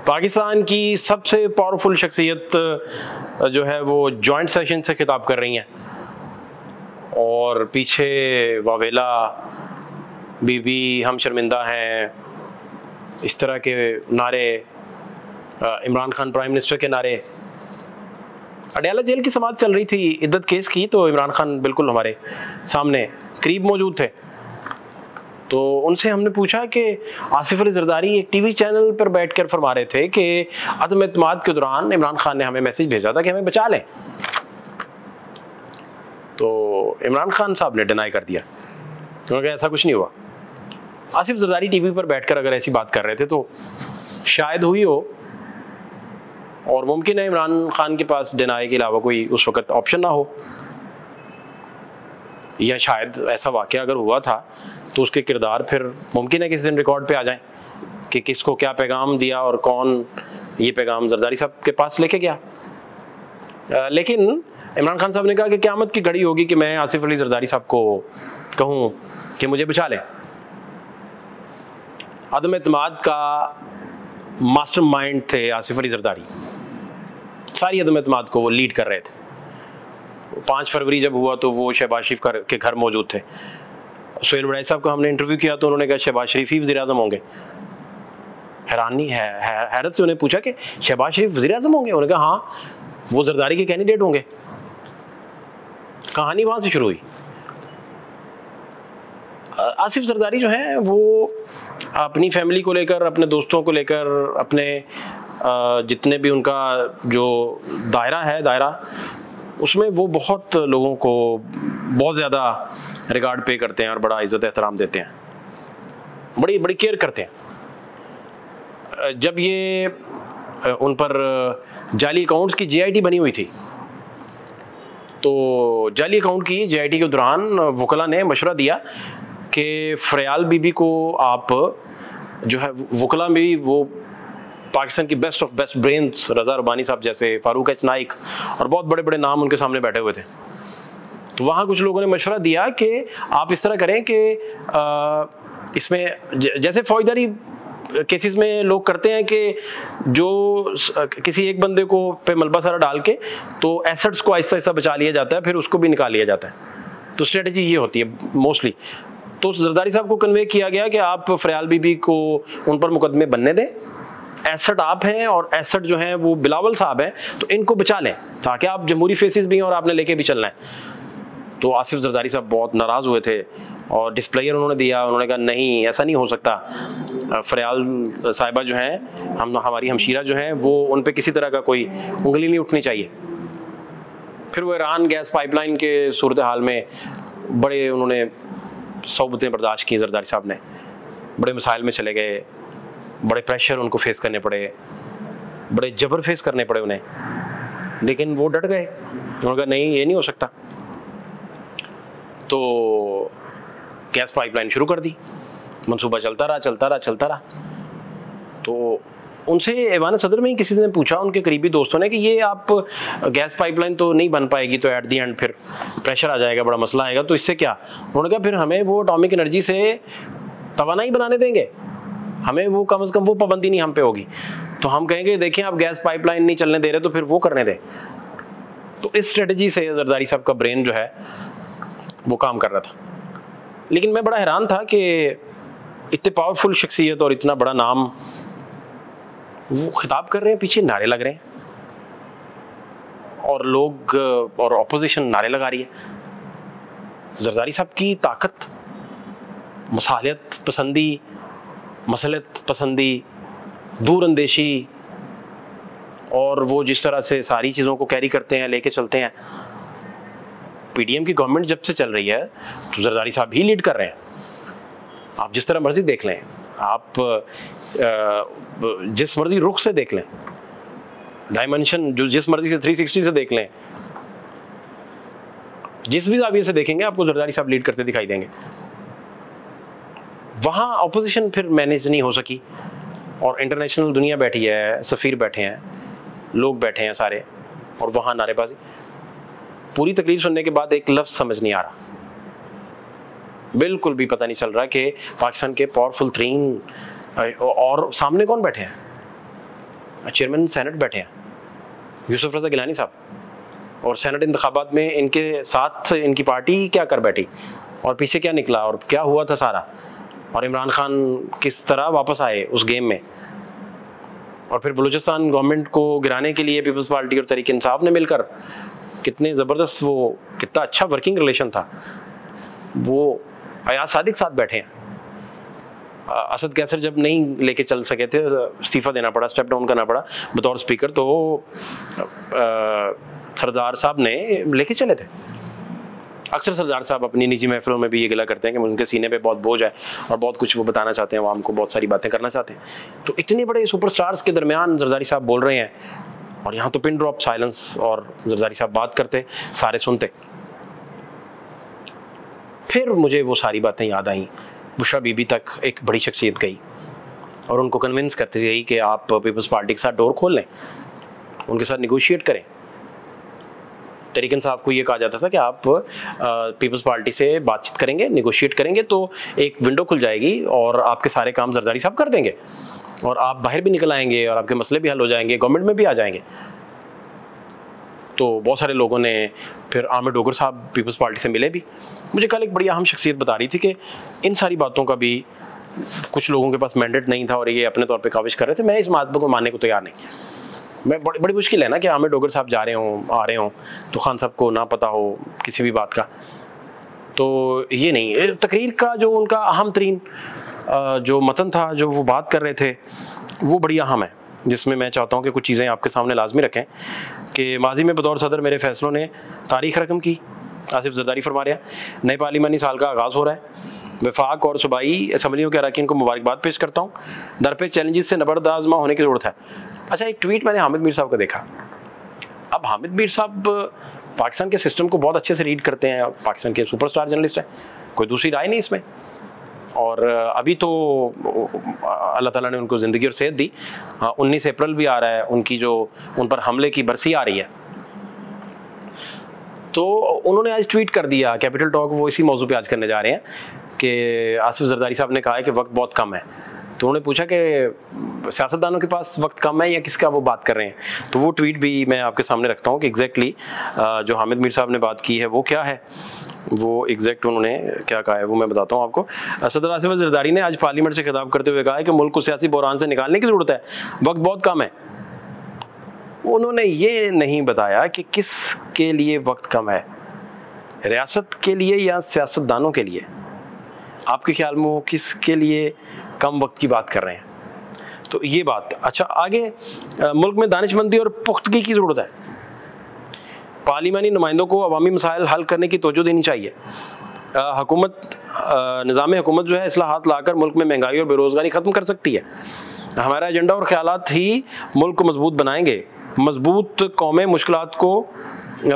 पाकिस्तान की सबसे पावरफुल शख्सियत जो है वो जॉइंट सेशन से खिताब कर रही हैं और पीछे वावेला, बीबी हम शर्मिंदा हैं, इस तरह के नारे, इमरान खान प्राइम मिनिस्टर के नारे। अडयाला जेल की समाअत चल रही थी इद्दत केस की, तो इमरान खान बिल्कुल हमारे सामने करीब मौजूद थे। तो उनसे हमने पूछा कि आसिफ अली जरदारी एक टीवी चैनल पर बैठकर फरमा रहे थे कि अदम एतमाद के दौरान इमरान खान ने हमें मैसेज भेजा था कि हमें बचा लें। तो इमरान खान साहब ने डिनाई कर दिया, उन्होंने कहा ऐसा कुछ नहीं हुआ। आसिफ जरदारी टीवी पर बैठकर अगर ऐसी बात कर रहे थे तो शायद हुई हो, और मुमकिन है इमरान खान के पास डिनाई के अलावा कोई उस वक्त ऑप्शन ना हो, या शायद ऐसा वाक़या अगर हुआ था तो उसके किरदार फिर मुमकिन है किसी दिन रिकॉर्ड पे आ जाए कि किसको क्या पैगाम दिया और कौन ये पैगाम जरदारी साहब के पास लेके गया। लेकिन इमरान खान साहब ने कहा कि क़यामत की घड़ी होगी कि मैं आसिफ अली जरदारी साहब को कहूँ कि मुझे बचा लें। अदम एतमाद का मास्टरमाइंड थे आसिफ अली जरदारी, सारी अदम एतमाद को वो लीड कर रहे थे। 5 फरवरी जब हुआ तो वो शहबाज शरीफ के घर मौजूद थे। सुहेल बड़ाई साहब का हमने इंटरव्यू किया तो उन्होंने कहा शहबाज शरीफ ही वज़ीर आज़म होंगे। हैरानी है, हैरत से उन्हें पूछा कि शहबाज शरीफ वज़ीर आज़म होंगे? उन्होंने कहा हाँ, वो जरदारी के कैंडिडेट होंगे। कहानी वहाँ से शुरू हुई। आसिफ जरदारी जो है वो अपनी फैमिली को लेकर, अपने दोस्तों को लेकर, अपने जितने भी उनका जो दायरा उसमें वो बहुत लोगों को बहुत ज़्यादा रिगार्ड पे करते हैं और बड़ा इज़्ज़त एहतराम देते हैं, बड़ी बड़ी केयर करते हैं। जब ये उन पर जाली अकाउंट्स की JIT बनी हुई थी, तो जाली अकाउंट की JIT के दौरान वकला ने मशवरा दिया कि फ़रियाल बीबी को आप जो है, वकला में भी वो पाकिस्तान की बेस्ट ऑफ बेस्ट ब्रेन्स, रज़ा रबानी साहब जैसे, फारूक एच नाइक और बहुत बड़े बड़े नाम उनके सामने बैठे हुए थे। तो वहाँ कुछ लोगों ने मशवरा दिया कि आप इस तरह करें कि इसमें जैसे फौजदारी केसेस में लोग करते हैं कि जो किसी एक बंदे को पे मलबा सारा डाल के तो एसेट्स को आहिस्ता आहिस्ता बचा लिया जाता है, फिर उसको भी निकाल लिया जाता है। तो स्ट्रेटजी ये होती है मोस्टली। तो जरदारी साहब को कन्वे किया गया कि आप फ़रियाल बीबी को उन पर मुकदमे बनने दें, एसेट आप हैं और एसेट जो हैं वो बिलावल साहब हैं, तो इनको बचा लें ताकि आप जमहूरी फेसिस भी हैं और आपने लेके भी चलना है। तो आसिफ जरदारी साहब बहुत नाराज़ हुए थे और डिस्प्लेयर उन्होंने दिया। उन्होंने कहा नहीं, ऐसा नहीं हो सकता, फ़रियाल साहिबा जो हैं, हमारी हमशीरा जो हैं, वो उन पे किसी तरह का कोई उंगली नहीं उठनी चाहिए। फिर वो ईरान गैस पाइपलाइन के सूरत हाल में बड़े उन्होंने सौबतें बर्दाश्त की। जरदारी साहब ने बड़े मसाइल में चले गए, बड़े प्रेशर उनको फेस करने पड़े, बड़े जबर फेस करने पड़े उन्हें, लेकिन वो डट गए। उन्होंने कहा नहीं, ये नहीं हो सकता। तो गैस पाइपलाइन शुरू कर दी, मंसूबा चलता रहा। तो उनसे ऐवान सदर में ही किसी ने पूछा, उनके करीबी दोस्तों ने, कि ये आप गैस पाइपलाइन तो नहीं बन पाएगी, तो एट दी एंड फिर प्रेशर आ जाएगा, बड़ा मसला आएगा, तो इससे क्या? उन्होंने कहा फिर हमें वो एटॉमिक एनर्जी से तवानाई बनाने देंगे, हमें वो कम से कम वो पाबंदी नहीं हम पे होगी। तो हम कहेंगे देखिए आप गैस पाइपलाइन नहीं चलने दे रहे, तो फिर वो करने दें। तो इस स्ट्रेटजी से जरदारी साहब का ब्रेन जो है वो काम कर रहा था। लेकिन मैं बड़ा हैरान था कि इतने पावरफुल शख्सियत और इतना बड़ा नाम, वो खिताब कर रहे हैं, पीछे नारे लग रहे हैं और लोग और अपोजिशन नारे लगा रही है। जरदारी साहब की ताकत, मसालियत पसंदी, मसलत पसंदी, दूर अंदेशी, और वो जिस तरह से सारी चीज़ों को कैरी करते हैं, लेके चलते हैं। PDM की गवर्नमेंट जब से चल रही है तो जरदारी साहब ही लीड कर रहे हैं। आप जिस तरह मर्जी देख लें, आप जिस मर्जी रुख से देख लें, डायमेंशन जो जिस मर्जी से 360 से देख लें, जिस भी जाविये से देखेंगे आपको जरदारी साहब लीड करते दिखाई देंगे। वहाँ ऑपोजिशन फिर मैनेज नहीं हो सकी और इंटरनेशनल दुनिया बैठी है, सफ़ीर बैठे हैं, लोग बैठे हैं सारे, और वहाँ नारेबाजी। पूरी तकरीर सुनने के बाद एक लफ्ज़ समझ नहीं आ रहा, बिल्कुल भी पता नहीं चल रहा कि पाकिस्तान के पावरफुल तरीन, और सामने कौन बैठे हैं? चेयरमैन सेनेट बैठे हैं यूसुफ रज़ा गिलानी साहब, और सेनेट इंतखाबात में इनके साथ इनकी पार्टी क्या कर बैठी और पीछे क्या निकला और क्या हुआ था सारा, और इमरान खान किस तरह वापस आए उस गेम में। और फिर बलूचिस्तान गवर्नमेंट को गिराने के लिए पीपल्स पार्टी और तहरीक इंसाफ ने मिलकर कितने ज़बरदस्त, वो कितना अच्छा वर्किंग रिलेशन था। वो अयाज सादिक साथ बैठे हैं, असद कैसर जब नहीं लेके चल सके थे, इस्तीफ़ा देना पड़ा, स्टेप डाउन करना पड़ा बतौर स्पीकर, तो सरदार साहब ने लेके चले थे। अक्सर सरदार साहब अपनी निजी महफिलों में भी ये गिला करते हैं कि उनके सीने पे बहुत बोझ है और बहुत कुछ वो बताना चाहते हैं, आवाम को बहुत सारी बातें करना चाहते हैं। तो इतने बड़े सुपरस्टार्स के दरमियान जरदारी साहब बोल रहे हैं और यहाँ तो पिन ड्रॉप साइलेंस, और जरदारी साहब बात करते, सारे सुनते। फिर मुझे वो सारी बातें याद आई। बुशरा बीबी तक एक बड़ी शख्सियत गई और उनको कन्विंस करती रही कि आप पीपल्स पार्टी के साथ डोर खोल लें, उनके साथ निगोशिएट करें। तरीकन साहब को ये कहा जाता था कि आप पीपल्स पार्टी से बातचीत करेंगे, निगोशिएट करेंगे तो एक विंडो खुल जाएगी और आपके सारे काम जरदारी साहब कर देंगे और आप बाहर भी निकल आएंगे और आपके मसले भी हल हो जाएंगे, गवर्नमेंट में भी आ जाएंगे। तो बहुत सारे लोगों ने फिर आमिर डोगर साहब पीपल्स पार्टी से मिले भी। मुझे कल एक बड़ी अहम शख्सियत बता रही थी कि इन सारी बातों का भी कुछ लोगों के पास मैंडेट नहीं था और ये अपने तौर पे काविश कर रहे थे। मैं इस बात को मानने को तैयार नहीं। मैं बड़ी मुश्किल है ना कि आमिर डोगर साहब जा रहे हों, आ रहे हों, तो खान साहब को ना पता हो किसी भी बात का। तो ये नहीं, तकरीर का जो उनका अहम तरीन जो मतन था, जो वो बात कर रहे थे, वो बड़ी अहम है, जिसमें मैं चाहता हूँ कि कुछ चीज़ें आपके सामने लाजमी रखें कि माजी में बतौर सदर मेरे फैसलों ने तारीख रकम की। आसिफ जरदारी फरमा रहे हैं, नए पार्लिमानी साल का आगाज़ हो रहा है। वफाक और सूबाई असम्बलियों के अरकान को मुबारकबाद पेश करता हूँ। दरपेश चैलेंजेस से नबर्द आज़मा होने की ज़रूरत है। अच्छा, एक ट्वीट मैंने हामिद मीर साहब का देखा। अब हामिद मीर साहब पाकिस्तान के सिस्टम को बहुत अच्छे से रीड करते हैं, पाकिस्तान के सुपरस्टार जर्नलिस्ट हैं, कोई दूसरी राय नहीं इसमें। और अभी तो अल्लाह ताला ने उनको ज़िंदगी और सेहत दी। 19 अप्रैल भी आ रहा है, उनकी जो उन पर हमले की बरसी आ रही है। तो उन्होंने आज ट्वीट कर दिया, कैपिटल टॉक वो इसी मौजू पे आज करने जा रहे हैं कि आसिफ जरदारी साहब ने कहा है कि वक्त बहुत कम है। तो उन्होंने पूछा कि सियासतदानों के पास वक्त कम है या किसका वो बात कर रहे हैं। तो वो ट्वीट भी मैं आपके सामने रखता हूँ कि एग्जैक्टली जो हामिद मीर साहब ने बात की है वो क्या है, वो एग्जैक्ट उन्होंने क्या कहा है वो मैं बताता हूँ आपको। सदर आसिफ जरदारी ने आज पार्लियामेंट से खिताब करते हुए कहा है कि मुल्क को सियासी बहरान से निकालने की ज़रूरत है, वक्त बहुत कम है। उन्होंने ये नहीं बताया कि किसके लिए वक्त कम है, रियासत के लिए या सियासतदानों के लिए। आपके ख्याल में वो किसके लिए कम वक्त की बात कर रहे हैं? तो ये बात। अच्छा, आगे मुल्क में दानिशमंदी और पुख्तगी की ज़रूरत है। पार्लिमानी नुमाइंदों को अवामी मसाइल हल करने की तवज्जो देनी चाहिए। हुकूमत निज़ाम हुकूमत जो है इस्लाहात लाकर मुल्क में महंगाई और बेरोज़गारी ख़त्म कर सकती है। हमारा एजेंडा और ख्यालात ही मुल्क को मजबूत बनाएंगे। मजबूत कौमें मुश्किलात को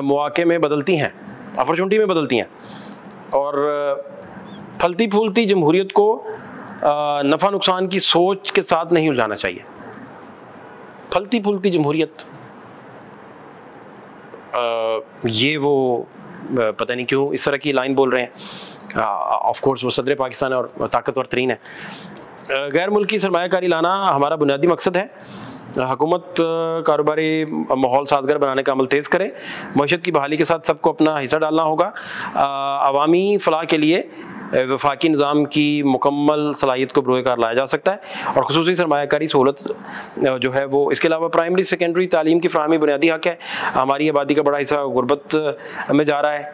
मौके में बदलती हैं, अपॉर्चुनिटी में बदलती हैं, और फलती फूलती जमहूरियत को नफ़ा नुकसान की सोच के साथ नहीं उलझाना चाहिए। फलती फूलती जमहूरियत, ये वो पता नहीं क्यों इस तरह की लाइन बोल रहे हैं। ऑफ कोर्स वो सदर पाकिस्तान है और ताकतवर तरीन है। गैर मुल्की सरमायाकारी लाना हमारा बुनियादी मकसद है। हुकूमत कारोबारी माहौल साजगार बनाने का अमल तेज़ करे। मईशत की बहाली के साथ सबको अपना हिस्सा डालना होगा। अवामी फलाह के लिए वफाकी निज़ाम की मुकम्मल सलाहियत को बरोए कार लाया जा सकता है और खुसूसी सरमायाकारी सहूलत जो है वो। इसके अलावा प्राइमरी सेकेंडरी तालीम की फ़राहमी बुनियादी हक़ है। हमारी आबादी का बड़ा हिस्सा गुरबत में जा रहा है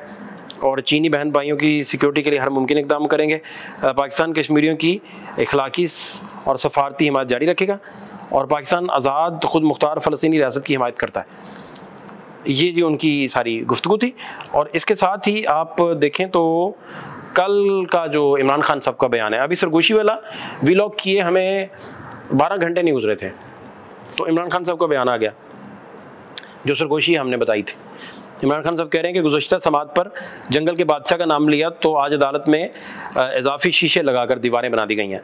और चीनी बहन भाइयों की सिक्योरिटी के लिए हर मुमकिन इक़दाम करेंगे। पाकिस्तान कश्मीरियों की इखलाकी और सफारती हिमायत जारी रखेगा और पाकिस्तान आज़ाद खुद मुख्तार फ़लस्तीनी रियासत की हिमायत करता है। ये जो उनकी सारी गुफ्तगू थी। और इसके साथ ही आप देखें तो कल का जो इमरान खान साहब का बयान है, अभी सरगोशी वाला व्लॉग किए हमें 12 घंटे नहीं गुजरे थे तो इमरान खान साहब का बयान आ गया जो सरगोशी हमने बताई थी। इमरान खान साहब कह रहे हैं कि गुज़श्ता समात पर जंगल के बादशाह का नाम लिया तो आज अदालत में इजाफी शीशे लगाकर दीवारें बना दी गई हैं।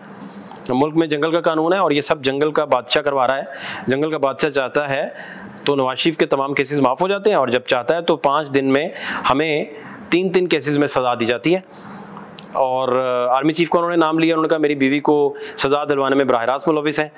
मुल्क में जंगल का कानून है और ये सब जंगल का बादशाह करवा रहा है। जंगल का बादशाह चाहता है तो नवाज शरीफ के तमाम केसेस माफ़ हो जाते हैं और जब चाहता है तो 5 दिन में हमें 3 केसेस में सज़ा दी जाती है। और आर्मी चीफ का उन्होंने नाम लिया। उन्होंने कहा मेरी बीवी को सजा दिलवाने में बराह रास्त मुलविस है।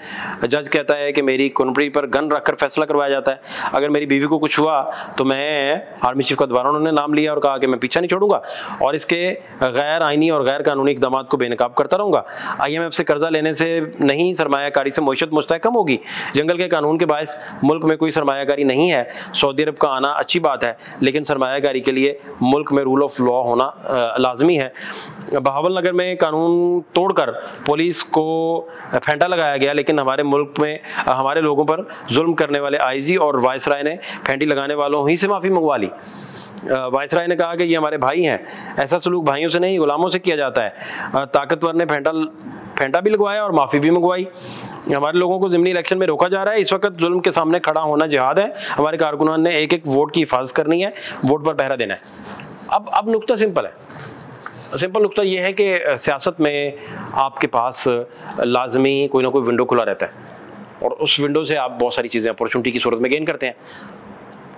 जज कहता है कि मेरी कुनबरी पर गन रखकर फैसला करवाया जाता है। अगर मेरी बीवी को कुछ हुआ तो मैं, आर्मी चीफ का दोबारा उन्होंने नाम लिया और कहा कि मैं पीछा नहीं छोड़ूंगा और इसके गैर आइनी और गैर कानूनी इकदाम को बेनकाब करता रहूंगा। IMF से कर्जा लेने से नहीं, सरमायाकारी से मईशत मुस्तहकम होगी। जंगल के कानून के बायस मुल्क में कोई सरमायाकारी नहीं है। सऊदी अरब का आना अच्छी बात है, लेकिन सरमायाकारी के लिए मुल्क में रूल ऑफ लॉ होना लाजमी है। बहावल नगर में कानून तोड़कर पुलिस को फेंटा लगाया गया, लेकिन हमारे मुल्क में हमारे लोगों पर जुल्म करने वाले IG और वायसराय ने फेंटी लगाने वालों ही से माफ़ी मंगवा ली। वायसराय ने कहा कि ये हमारे भाई हैं, ऐसा सलूक भाइयों से नहीं गुलामों से किया जाता है। ताकतवर ने फेंटा भी लगवाया और माफ़ी भी मंगवाई। हमारे लोगों को ज़िमनी इलेक्शन में रोका जा रहा है। इस वक्त जुल्म के सामने खड़ा होना जिहाद है। हमारे कारकुनान ने एक एक वोट की हिफाजत करनी है, वोट पर पहरा देना है। अब नुक्ता सिंपल है। सिंपल नुक्ता यह है कि सियासत में आपके पास लाजमी कोई ना कोई विंडो खुला रहता है और उस विंडो से आप बहुत सारी चीज़ें अपॉर्चुनिटी की सूरत में गेन करते हैं।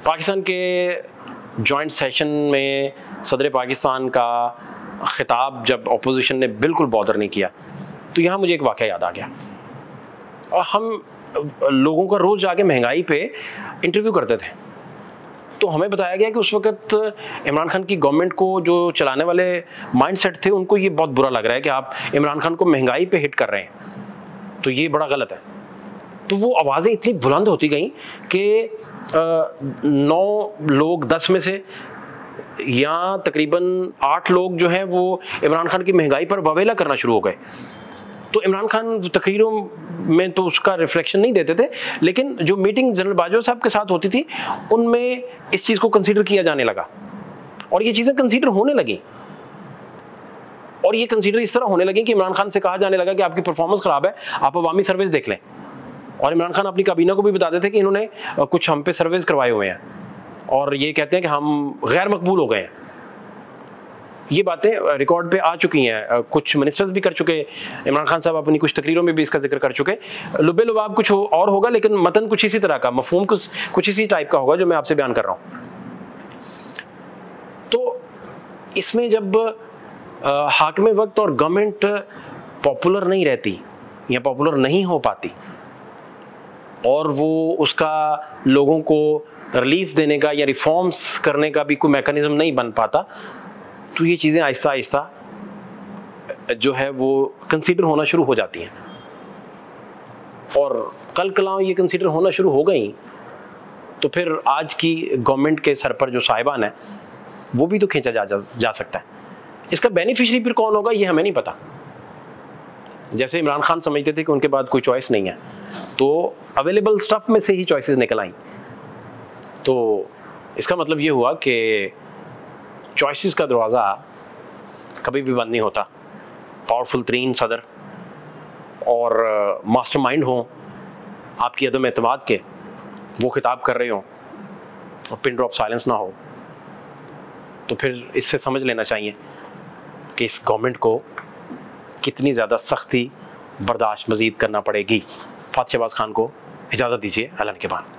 पाकिस्तान के जॉइंट सेशन में सदर पाकिस्तान का खिताब जब अपोजिशन ने बिल्कुल बॉदर नहीं किया, तो यहाँ मुझे एक वाक़या याद आ गया। और हम लोगों का रोज़ जाके महंगाई पे इंटरव्यू करते थे, तो हमें बताया गया कि उस वक्त इमरान खान की गवर्नमेंट को जो चलाने वाले माइंडसेट थे, उनको ये बहुत बुरा लग रहा है कि आप इमरान खान को महंगाई पे हिट कर रहे हैं, तो ये बड़ा गलत है। तो वो आवाज़ें इतनी बुलंद होती गई कि 9 लोग 10 में से या तकरीबन 8 लोग जो हैं वो इमरान खान की महंगाई पर ववेला करना शुरू हो गए। तो इमरान खान तकरीरों में तो उसका रिफ्लेक्शन नहीं देते थे, लेकिन जो मीटिंग जनरल बाजवा साहब के साथ होती थी उनमें इस चीज़ को कंसीडर किया जाने लगा और ये चीज़ें कंसीडर होने लगी। और ये कंसीडर इस तरह होने लगी कि इमरान खान से कहा जाने लगा कि आपकी परफॉर्मेंस खराब है, आप अवामी सर्विस देख लें। और इमरान खान अपनी काबीना को भी बताते थे कि इन्होंने कुछ हम पे सर्विस करवाए हुए हैं और ये कहते हैं कि हम गैर मकबूल हो गए हैं। ये बातें रिकॉर्ड पे आ चुकी हैं, कुछ मिनिस्टर्स भी कर चुके, इमरान खान साहब अपनी कुछ तकरीरों में भी इसका जिक्र कर चुके। लुबे लुबाब कुछ और होगा, लेकिन मतन कुछ इसी तरह का, मफहूम कुछ इसी टाइप का होगा जो मैं आपसे बयान कर रहा हूँ। तो इसमें जब हाकिम वक्त और गवर्नमेंट पॉपुलर नहीं रहती या पॉपुलर नहीं हो पाती और वो उसका लोगों को रिलीफ देने का या रिफॉर्म्स करने का भी कोई मैकेनिज्म नहीं बन पाता, तो ये चीज़ें आहिस्ता आहिस्ता जो है वो कंसीडर होना शुरू हो जाती हैं। और कल कलां ये कंसीडर होना शुरू हो गई तो फिर आज की गवर्नमेंट के सर पर जो साहिबान है वो भी तो खींचा जा सकता है। इसका बेनिफिशियरी फिर कौन होगा ये हमें नहीं पता। जैसे इमरान खान समझते थे कि उनके बाद कोई चॉइस नहीं है, तो अवेलेबल स्टफ में से ही चॉइसेस निकल आई। तो इसका मतलब ये हुआ कि चॉइसेस का दरवाज़ा कभी भी बंद नहीं होता। पावरफुल तरीन सदर और मास्टरमाइंड हो आपकी अदम एतमाद के, वो खिताब कर रहे हो और पिन ड्रॉप साइलेंस ना हो, तो फिर इससे समझ लेना चाहिए कि इस गवर्नमेंट को कितनी ज़्यादा सख्ती बर्दाश्त मज़ीद करना पड़ेगी। फातिह शहबाज खान को इजाज़त दीजिए। अलन के बाद।